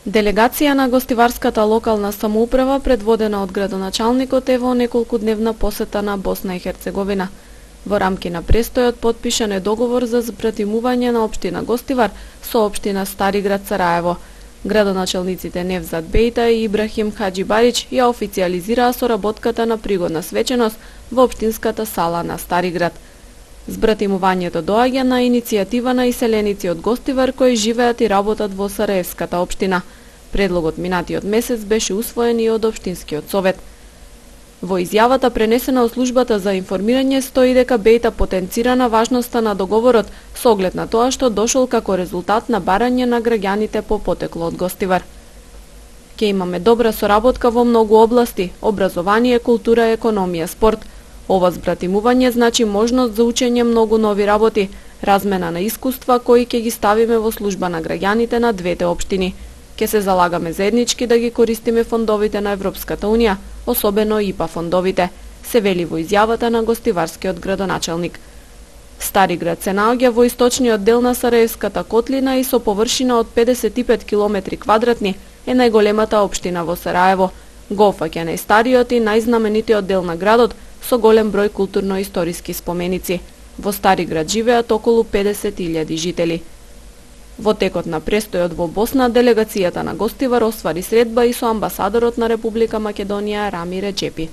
Делегација на гостиварската локална самоуправа, предводена од градоначалникот, е во неколкудневна посета на Босна и Херцеговина. Во рамки на престојот потпишан е договор за збратимување на општина Гостивар со општина Стариград Сараево. Градоначалниците Невзат Бејта и Ибрахим Хаџибарич ја официјализираа соработката на пригодна свеченост во општинската сала на Стариград. Збратимувањето доаѓа на иницијатива на иселеници од Гостивар кои живеат и работат во Сараевската општина. Предлогот минатиот месец беше усвоен и од општинскиот совет. Во изјавата пренесена од службата за информирање стои дека Бејта потенцира на важноста на договорот со оглед на тоа што дошол како резултат на барање на граѓаните по потекло од Гостивар. Ке имаме добра соработка во многу области: образование, култура, економија, спорт. Ова збратимување значи можност за учење многу нови работи, размена на искуства кои ќе ги ставиме во служба на граѓаните на двете општини. Ке се залагаме заеднички да ги користиме фондовите на Европската Унија, особено ИПА фондовите, се вели во изјавата на гостиварскиот градоначалник. Стариград се наоѓа во источниот дел на Сараевската котлина и со површина од 55 километри квадратни е најголемата општина во Сараево. Го опфаќа најстариот и најзнаменитиот дел на градот со голем број културно-историски споменици. Во Стариград живеат околу 50.000 жители. Во текот на престојот во Босна, делегацијата на Гостивар оствари средба и со амбасадорот на Република Македонија Рами Реджепи.